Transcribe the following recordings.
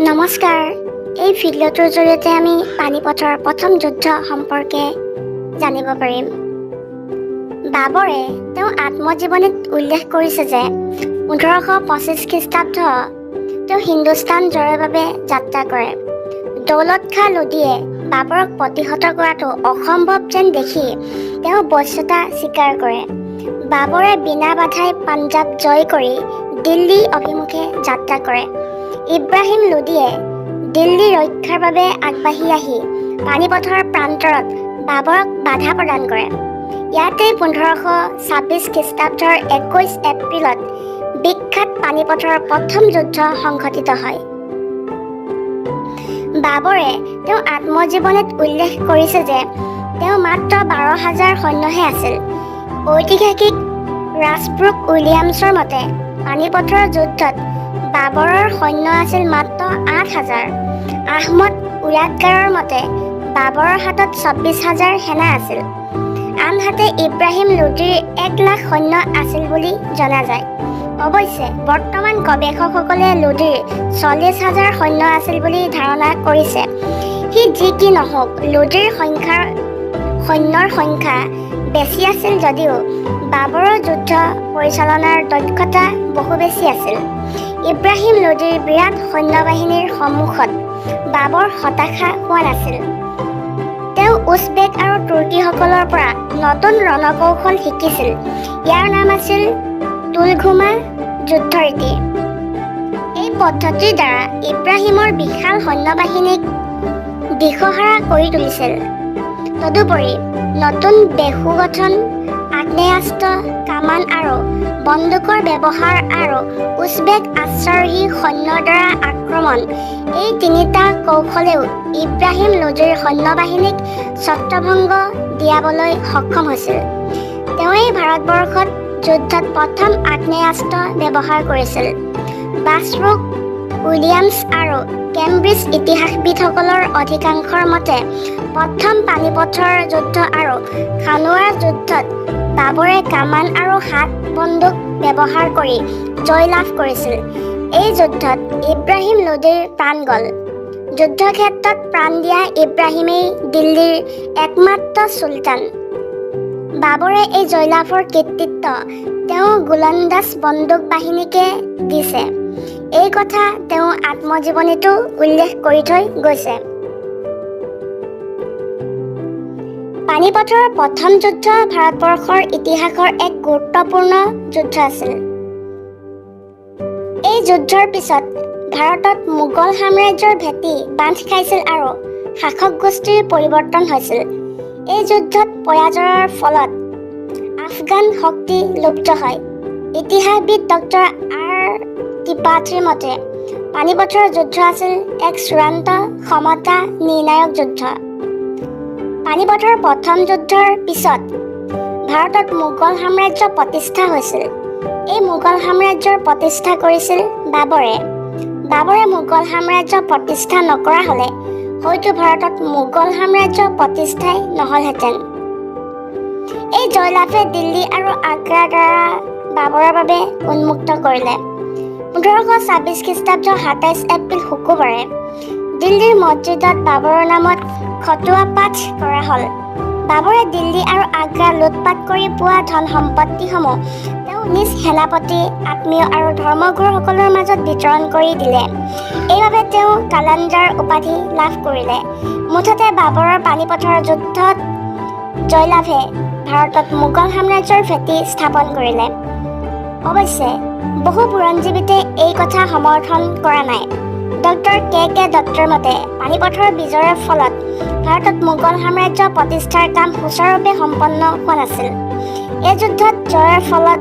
নমস্কাৰ। এই ভিডিঅ'টোৰ জৰিয়তে আমি পানিপথৰ প্ৰথম যুদ্ধ সম্পৰ্কে জানিব পাৰিম। বাবৰে তেওঁ আত্মজীৱনীত উল্লেখ কৰিছে যে 1525 খ্ৰীষ্টাব্দ তেওঁ হিন্দুস্তান জয়ৰ বাবে যাত্ৰা কৰে। দৌলত খাঁ লোদীয়ে বাবৰক প্ৰতিহত কৰাটো অসম্ভৱ যেন দেখি তেওঁ বশ্যতা স্বীকাৰ কৰে। বাবৰে বিনা বাধাই পাঞ্জাৱ জয় কৰি দিল্লী অভিমুখে যাত্ৰা কৰে। ইব্ৰাহিম লোদীয়ে দিল্লী ৰক্ষাৰ বাবে আগবাঢ়ি আহি পানিপথৰ প্ৰান্তৰত বাবৰক বাধা প্ৰদান কৰে। ইয়াতেই 1526 খ্ৰীষ্টাব্দৰ 21 এপ্ৰিলত বিখ্যাত পানিপথৰ প্ৰথম যুদ্ধ সংঘটিত হয়। বাবৰে তেওঁ আত্মজীৱনীত উল্লেখ কৰিছে যে তেওঁ মাত্ৰ 12,000 সৈন্যহে আছিল। ঐতিহাসিক ৰাজব্ৰুক উইলিয়ামছৰ মতে পানিপথৰ যুদ্ধত বাবৰৰ সৈন্য আছিল মাত্ৰ 8,000। আহমদ উৰাদগাৰৰ মতে বাবৰৰ হাতত 24,000 সেনা আছিল। আনহাতে ইব্ৰাহিম লোদীৰ 1 লাখ সৈন্য আছিল বুলি জনা যায়। অৱশ্যে বৰ্তমান গৱেষকসকলে লোদীৰ 40,000 সৈন্য আছিল বুলি ধাৰণা কৰিছে। সি যি কি নহওক, লোদীৰ সৈন্যৰ সংখ্যা বেছি আছিল যদিও বাবৰৰ যুদ্ধ পৰিচালনাৰ দক্ষতা বহু বেছি আছিল। ইব্ৰাহিম লোদীৰ বিৰাট সৈন্যবাহিনীৰ সন্মুখত বাবৰ হতাশা হোৱা নাছিল। তেওঁ উজবেক আৰু তুৰ্কীসকলৰ পৰা নতুন ৰণকৌশল শিকিছিল। ইয়াৰ নাম আছিল তুলঘুমা যুদ্ধৰীতি। এই পদ্ধতিৰ দ্বাৰা ইব্ৰাহিমৰ বিশাল সৈন্যবাহিনীক দিশহাৰা কৰি তুলিছিল। তদুপৰি নতুন বেশু গঠন, আগ্নেয়াস্ত্ৰ, কামান আৰু বন্দুকৰ ব্যৱহাৰ আৰু উজবেক আশ্বাৰোহী সৈন্যৰ দ্বাৰা আক্ৰমণ, এই তিনিটা কৌশলেও ইব্ৰাহিম লোদীৰ সৈন্যবাহিনীক ছত্ৰভংগ দিয়াবলৈ সক্ষম হৈছিল। তেওঁৱেই ভাৰতবৰ্ষত যুদ্ধত প্ৰথম আগ্নেয়াস্ত্ৰ ব্যৱহাৰ কৰিছিল। ৰাজব্ৰুক উইলিয়ামছ আৰু কেম্ব্ৰিজ ইতিহাসবিদসকলৰ অধিকাংশৰ মতে প্ৰথম পানিপথৰ যুদ্ধ আৰু খানুৱাৰ যুদ্ধত বাবৰে কামান আৰু হাত বন্দুক ব্যৱহাৰ কৰি জয় লাভ কৰিছিল। এই যুদ্ধত ইব্ৰাহিম লোদীৰ প্ৰাণ গ'ল। যুদ্ধক্ষেত্ৰত প্ৰাণ দিয়া ইব্ৰাহিমেই দিল্লীৰ একমাত্ৰ চুলতান। বাবৰে এই জয়লাভৰ কৃতিত্ব তেওঁ গোলন্দাজ বন্দুক বাহিনীকে দিছে। এই কথা তেওঁ আত্মজীৱনীতো উল্লেখ কৰি থৈ গৈছে। পানিপথৰ প্ৰথম যুদ্ধ ভাৰতবৰ্ষৰ ইতিহাসৰ এক গুৰুত্বপূৰ্ণ যুদ্ধ আছিল। এই যুদ্ধৰ পিছত ভাৰতত মোগল সাম্ৰাজ্যৰ ভেটি বান্ধ খাইছিল আৰু শাসক গোষ্ঠীৰ পৰিৱৰ্তন হৈছিল। এই যুদ্ধত পৰাজয়ৰ ফলত আফগান শক্তি লুপ্ত হয়। ইতিহাসবিদ ডক্টৰ আৰ ত্ৰিপাঠীৰ মতে পানিপথৰ যুদ্ধ আছিল এক চূড়ান্ত ক্ষমতা নিৰ্ণায়ক যুদ্ধ। পানিপথৰ প্ৰথম যুদ্ধৰ পিছত ভাৰতত মোগল সাম্ৰাজ্য প্ৰতিষ্ঠা হৈছিল। এই মোগল সাম্ৰাজ্যৰ প্ৰতিষ্ঠা কৰিছিল বাবৰে। বাবৰে মোগল সাম্ৰাজ্য প্ৰতিষ্ঠা নকৰা হ'লে হয়তো ভাৰতত মোগল সাম্ৰাজ্য প্ৰতিষ্ঠাই নহ'লহেঁতেন। এই জয়লাভে দিল্লী আৰু আগ্ৰাৰ দ্বাৰা বাবৰৰ বাবে উন্মুক্ত কৰিলে। 1526 খ্ৰীষ্টাব্দ 27 এপ্ৰিল শুকুৰবাৰে দিল্লীৰ মছজিদত বাবৰৰ নামত খটুৱা পাঠ কৰা হ'ল। বাবৰে দিল্লী আৰু আগ্ৰা লুটপাট কৰি পোৱা ধন সম্পত্তিসমূহ তেওঁ নিজ সেনাপতি, আত্মীয় আৰু ধৰ্মগুৰুসকলৰ মাজত বিতৰণ কৰি দিলে। এইবাবে তেওঁ কালাঞ্জাৰ উপাধি লাভ কৰিলে। মুঠতে বাবৰৰ পানিপথৰ যুদ্ধত জয়লাভে ভাৰতত মোগল সাম্ৰাজ্যৰ ভেটি স্থাপন কৰিলে। অৱশ্যে বহু বুৰঞ্জীবিদে এই কথা সমৰ্থন কৰা নাই। ডক্টৰ কে দত্তৰ মতে পানিপথৰ বিজয়ৰ ফলত ভাৰতত মোগল সাম্ৰাজ্য প্ৰতিষ্ঠাৰ কাম সুচাৰুৰূপে সম্পন্ন হোৱা নাছিল। এই যুদ্ধত জয়ৰ ফলত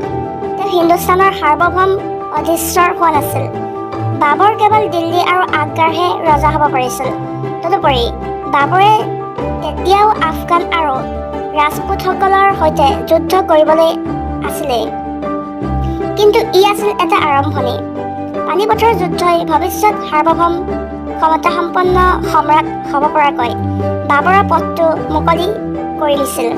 তেওঁ হিন্দুস্তানৰ সাৰ্বভৌম অধীশ্বৰ হোৱা নাছিল। বাবৰ কেৱল দিল্লী আৰু আগ্ৰাৰহে ৰজা হ'ব পাৰিছিল। তদুপৰি বাবৰে তেতিয়াও আফগান আৰু ৰাজপুতসকলৰ সৈতে যুদ্ধ কৰিবলৈ আছিলেই। কিন্তু ই আছিল এটা আৰম্ভণি। পানিপথৰ যুদ্ধই ভৱিষ্যত সাৰ্বভৌম ক্ষমতাসম্পন্ন সম্ৰাট হ'ব পৰাকৈ বাবৰৰ পথটো মুকলি কৰি দিছিল।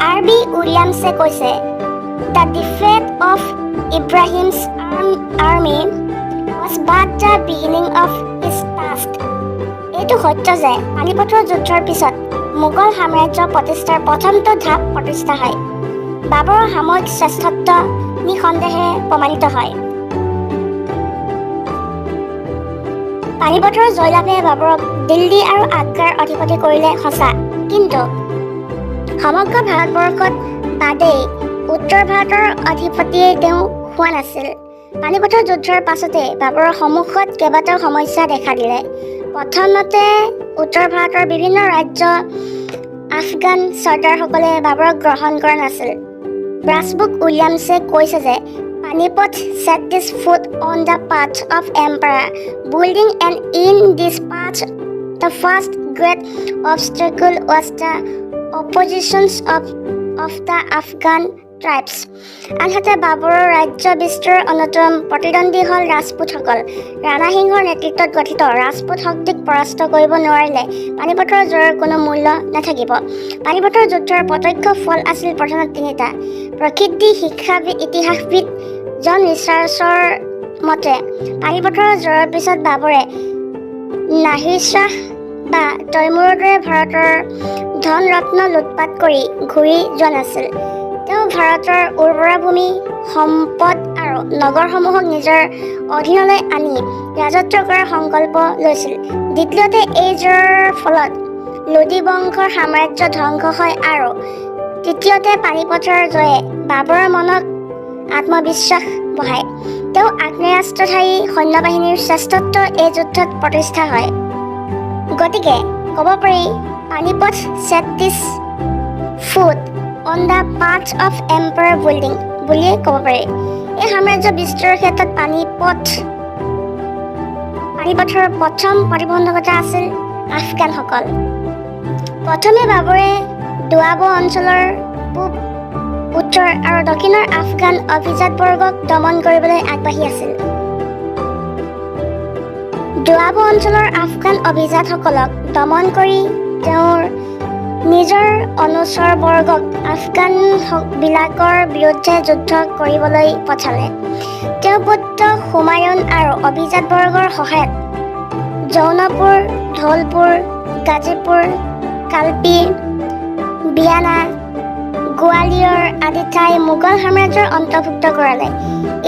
আৰ বি উইলিয়ামছে কৈছে, the defeat of Ibrahim's army was was but the beginning of his past. এইটো সত্য যে পানিপথৰ যুদ্ধৰ পিছত মোগল সাম্ৰাজ্য প্ৰতিষ্ঠাৰ প্ৰথমটো ধাপ প্ৰতিষ্ঠা হয়। বাবৰৰ সামৰিক শ্ৰেষ্ঠত্ব নিঃসন্দেহে প্ৰমাণিত হয়। পানিপথৰ জয়লাভে বাবৰক দিল্লী আৰু আগ্ৰাৰ অধিপতি কৰিলে সঁচা, কিন্তু সমগ্ৰ ভাৰতবৰ্ষত বাদেই উত্তৰ ভাৰতৰ অধিপতিয়ে তেওঁ হোৱা নাছিল। পানিপথৰ যুদ্ধৰ পাছতে বাবৰৰ সন্মুখত কেইবাটাও সমস্যা দেখা দিলে। প্ৰথমতে উত্তৰ ভাৰতৰ বিভিন্ন ৰাজ্য আফগান চৰ্দাৰসকলে বাবৰক গ্ৰহণ কৰা নাছিল। ব্ৰাছবুক উইলিয়ামছে কৈছে যে Panipat set this foot on the path of empire building, and in this path the first great obstacle was the oppositions of the Afghan tribes. আনহাতে বাবৰৰ ৰাজ্য বিস্তাৰৰ অন্যতম প্ৰতিদ্বন্দ্বী হ'ল ৰাজপুতসকল। ৰাণা সিংহৰ নেতৃত্বত গঠিত ৰাজপুত শক্তিক পৰাস্ত কৰিব নোৱাৰিলে পানিপথৰ জয়ৰ কোনো মূল্য নাথাকিব। পানিপথৰ যুদ্ধৰ প্ৰত্যক্ষ ফল আছিল প্ৰধানত তিনিটা। প্ৰকৃতি শিক্ষাবিদ ইতিহাসবিদ জন ৰিচাৰ্চৰ মতে পানিপথৰ জয়ৰ পিছত বাবৰে নাহিৰ শ্বাহ বা তৈমুৰৰ দৰে ভাৰতৰ ধন ৰত্ন লুটপাত কৰি ঘূৰি যোৱা নাছিল। তেওঁ ভাৰতৰ উৰ্বৰা ভূমি, সম্পদ আৰু নগৰসমূহক নিজৰ অধীনলৈ আনি ৰাজত্ব কৰাৰ সংকল্প লৈছিল। দ্বিতীয়তে এই জয়ৰ ফলত লোদী বংশৰ সাম্ৰাজ্য ধ্বংস হয়, আৰু তৃতীয়তে পানিপথৰ জয়ে বাবৰৰ মনত আত্মবিশ্বাস বঢ়ায়। তেওঁ আগ্নেয়াস্ত্ৰধাৰী সৈন্যবাহিনীৰ শ্ৰেষ্ঠত্ব এই যুদ্ধত প্ৰতিষ্ঠা হয়। গতিকে ক'ব পাৰি Panipat set this foot on the path of empire building বুলিয়ে ক'ব পাৰি। এই সাম্ৰাজ্য বিস্তাৰৰ ক্ষেত্ৰত পানিপথৰ প্ৰথম প্ৰতিবন্ধকতা আছিল আফগানসকল। প্ৰথমে বাবৰে দোৱাব অঞ্চলৰ পূব, উত্তৰ আৰু দক্ষিণৰ আফগান অভিজাতবৰ্গক দমন কৰিবলৈ আগবাঢ়ি আছিল। দোৱাব অঞ্চলৰ আফগান অভিজাতসকলক দমন কৰি তেওঁৰ নিজৰ অনুচৰবৰ্গক আফগানবিলাকৰ বিৰুদ্ধে যুদ্ধ কৰিবলৈ পঠালে। তেওঁৰ পুত্ৰ হুমায়ুন আৰু অভিজাতবৰ্গৰ সহায়ত জৌনপুৰ, ধৌলপুৰ, গাজীপুৰ, কালপি, বিয়ানা, গোৱালিয়ৰ আদি ঠাই মোগল সাম্ৰাজ্যৰ অন্তৰ্ভুক্ত কৰালে।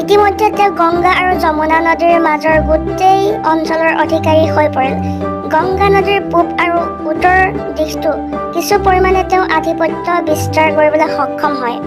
ইতিমধ্যে তেওঁ গংগা আৰু যমুনা নদীৰ মাজৰ গোটেই অঞ্চলৰ অধিকাৰী হৈ পৰিল। গংগা নদীৰ পূব আৰু উত্তৰ দিশটো কিছু পৰিমাণে তেওঁ আধিপত্য বিস্তাৰ কৰিবলৈ সক্ষম হয়।